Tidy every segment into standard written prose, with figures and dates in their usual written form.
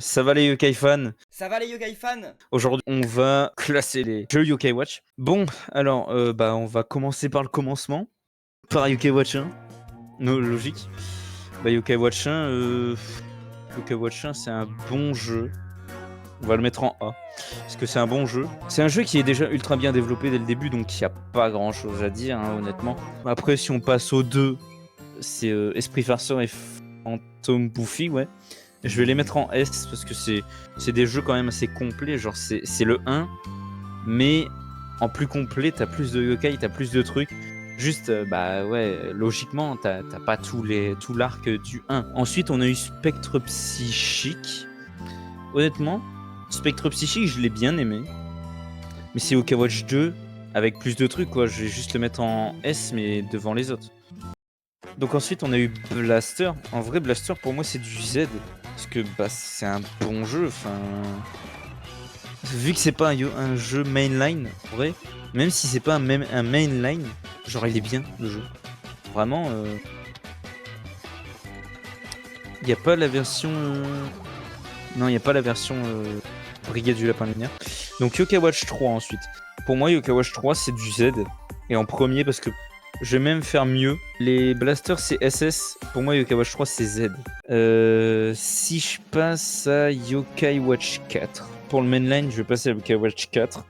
Ça va les yokai fans? Ça va les yokai fans? Aujourd'hui, on va classer les jeux Yokai Watch. Bon, alors, on va commencer par le commencement, par Yokai Watch 1. No, logique. Yokai Watch 1, Yokai Watch 1, c'est un bon jeu. On va le mettre en A, parce que c'est un bon jeu. C'est un jeu qui est déjà ultra bien développé dès le début, donc il n'y a pas grand chose à dire, hein, honnêtement. Après, si on passe au 2, c'est Esprit Farceur et Phantom Bouffi, ouais. Je vais les mettre en S parce que c'est des jeux quand même assez complets. Genre, c'est le 1, mais en plus complet, t'as plus de yokai, t'as plus de trucs. Juste, logiquement, t'as pas tout l'arc du 1. Ensuite, on a eu Spectre Psychique. Honnêtement, Spectre Psychique, je l'ai bien aimé. Mais c'est Yokai Watch 2 avec plus de trucs, quoi. Je vais juste le mettre en S, mais devant les autres. Donc ensuite, on a eu Blaster. En vrai, Blaster, pour moi, c'est du Z. Parce que c'est un bon jeu. Enfin, vu que c'est pas un jeu mainline, en vrai, même si c'est pas un mainline, genre il est bien le jeu. Vraiment, il n'y a pas la version. Non, il n'y a pas la version Brigade du Lapin Lunaire. Donc Yokai Watch 3 ensuite. Pour moi, Yokai Watch 3, c'est du Z. Et en premier, parce que je vais même faire mieux. Les blasters, c'est SS. Pour moi, Yokai Watch 3, c'est Z. Si je passe à Yokai Watch 4. Pour le mainline, je vais passer à Yokai Watch 4.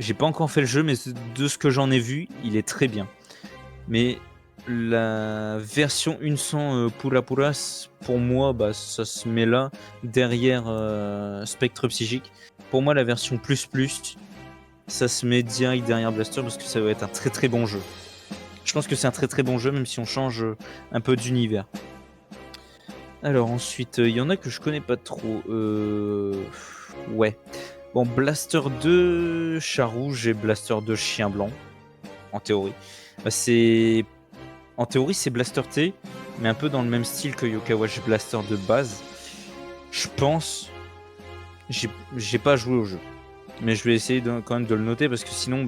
J'ai pas encore fait le jeu, mais de ce que j'en ai vu, il est très bien. Mais la version 100 Pura Puras, pour moi, ça se met là, derrière Spectre Psychique. Pour moi, la version plus, ça se met direct derrière Blaster parce que ça va être un très très bon jeu. Je pense que c'est un très très bon jeu, même si on change un peu d'univers. Alors ensuite, il y en a que je connais pas trop. Ouais. Bon, Blaster 2 Chat Rouge et Blaster 2 Chien Blanc, en théorie. En théorie, c'est Blaster T, mais un peu dans le même style que Yokai Watch Blaster de base. Je pense. J'ai pas joué au jeu. Mais je vais essayer quand même de le noter parce que sinon,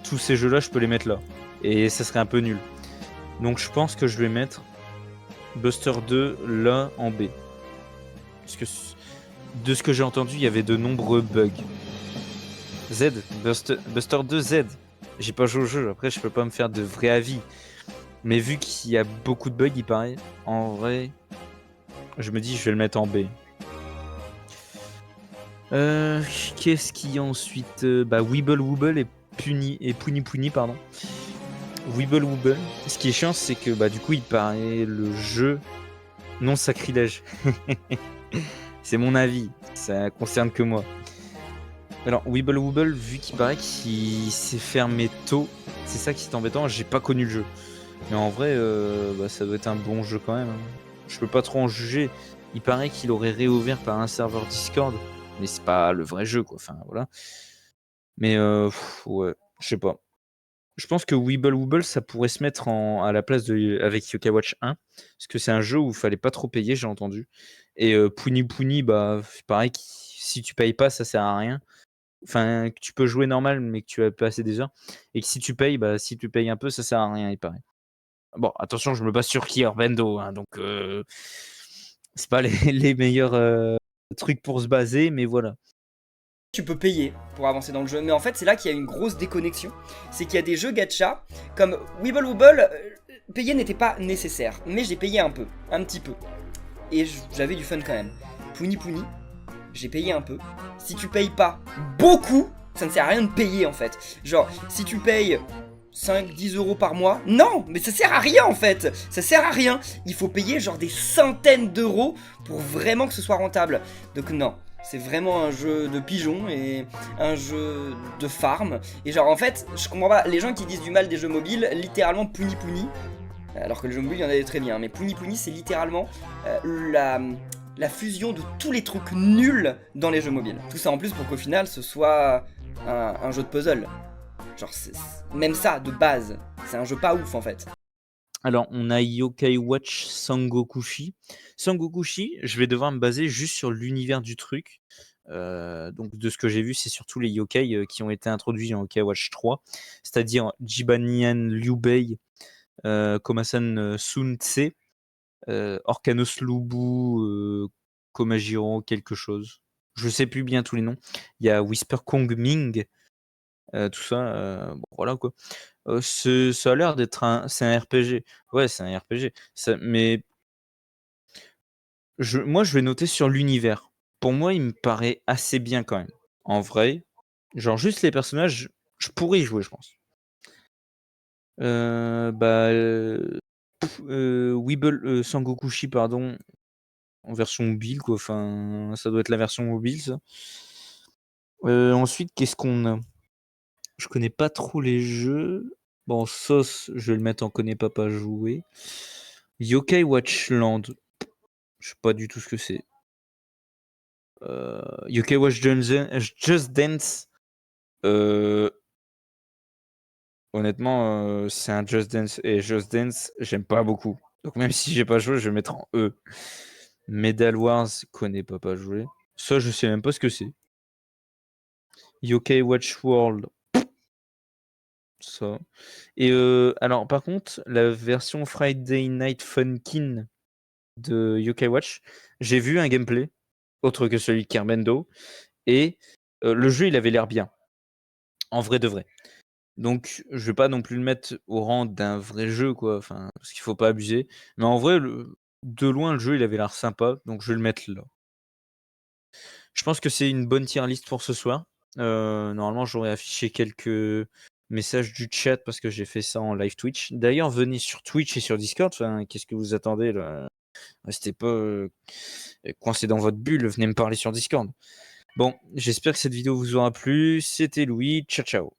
tous ces jeux-là, je peux les mettre là. Et ça serait un peu nul. Donc je pense que je vais mettre Buster 2 là en B. Parce que de ce que j'ai entendu, il y avait de nombreux bugs. Z, Buster 2 Z. J'ai pas joué au jeu, après je peux pas me faire de vrai avis. Mais vu qu'il y a beaucoup de bugs, il paraît, en vrai, je me dis je vais le mettre en B. Qu'est-ce qu'il y a ensuite Weeble Wobble et Puni Puni, pardon. Weeble Wobble. Ce qui est chiant, c'est que du coup, il paraît le jeu non sacrilège. C'est mon avis, ça concerne que moi. Alors, Weeble Wobble, vu qu'il paraît qu'il s'est fermé tôt, c'est ça qui est embêtant, j'ai pas connu le jeu. Mais en vrai, ça doit être un bon jeu quand même, hein. Je peux pas trop en juger. Il paraît qu'il aurait réouvert par un serveur Discord, mais c'est pas le vrai jeu, quoi. Enfin, voilà. Mais ouais, je sais pas. Je pense que Weeble Wobble, ça pourrait se mettre à la place avec Yokai Watch 1, parce que c'est un jeu où il fallait pas trop payer, j'ai entendu. Et Puni Puni, pareil, si tu payes pas, ça sert à rien. Enfin, que tu peux jouer normal, mais que tu vas passer des heures. Et que si tu payes, si tu payes un peu, ça sert à rien, il paraît. Bon, attention, je me base sur Kier Bendo, hein, donc c'est pas les meilleurs trucs pour se baser, mais voilà. Tu peux payer pour avancer dans le jeu, mais en fait c'est là qu'il y a une grosse déconnexion. C'est qu'il y a des jeux gacha comme Weeble Wobble, payer n'était pas nécessaire, mais j'ai payé un petit peu, et j'avais du fun quand même. Puni Puni, j'ai payé un peu. Si tu payes pas beaucoup, ça ne sert à rien de payer en fait. Genre, si tu payes 5-10 € par mois, non, mais ça sert à rien en fait. Ça sert à rien. Il faut payer genre des centaines d'euros pour vraiment que ce soit rentable. Donc non, c'est vraiment un jeu de pigeon et un jeu de farm. Et genre en fait, je comprends pas, les gens qui disent du mal des jeux mobiles, littéralement Puni Puni, alors que les jeux mobiles, il y en a des très bien, mais Puni Puni, c'est littéralement la fusion de tous les trucs nuls dans les jeux mobiles. Tout ça en plus pour qu'au final, ce soit un jeu de puzzle. Genre, même ça, de base, c'est un jeu pas ouf en fait. Alors, on a Yokai Watch Sangokushi. Sangokushi, je vais devoir me baser juste sur l'univers du truc. Donc, de ce que j'ai vu, c'est surtout les yokai qui ont été introduits dans Yokai Watch 3, c'est-à-dire Jibanian Liubei, Komasan Sun Tse, Orkanos Lubu Komajiro quelque chose. Je sais plus bien tous les noms. Il y a Whisper Kong Ming, tout ça, bon voilà quoi. Ça a l'air d'être c'est un RPG. Ouais, c'est un RPG. Mais moi, je vais noter sur l'univers. Pour moi, il me paraît assez bien quand même. En vrai, genre juste les personnages, je pourrais y jouer, je pense. Bah, Sangokushi, pardon, en version mobile, quoi. Enfin, ça doit être la version mobile, ça. Ensuite, qu'est-ce qu'on a? Je connais pas trop les jeux. Bon, Sauce, je vais le mettre en connais pas jouer. Yokai Watchland, je sais pas du tout ce que c'est. Yokai Watch Just Dance. Honnêtement, c'est un Just Dance et Just Dance, j'aime pas beaucoup. Donc même si j'ai pas joué, je vais mettre en E. Medal Wars, connais pas jouer. Ça, je sais même pas ce que c'est. Yokai Watch World, ça. Et alors, par contre, la version Friday Night Funkin' de Yokai Watch, j'ai vu un gameplay, autre que celui de Kermendo, et le jeu, il avait l'air bien. En vrai de vrai. Donc, je vais pas non plus le mettre au rang d'un vrai jeu, quoi, enfin, parce qu'il faut pas abuser. Mais en vrai, de loin, le jeu, il avait l'air sympa, donc je vais le mettre là. Je pense que c'est une bonne tier list pour ce soir. Normalement, j'aurais affiché quelques messages du chat parce que j'ai fait ça en live Twitch. D'ailleurs, venez sur Twitch et sur Discord. Enfin, qu'est-ce que vous attendez là? Restez pas coincés dans votre bulle. Venez me parler sur Discord. Bon, j'espère que cette vidéo vous aura plu. C'était Louis. Ciao, ciao.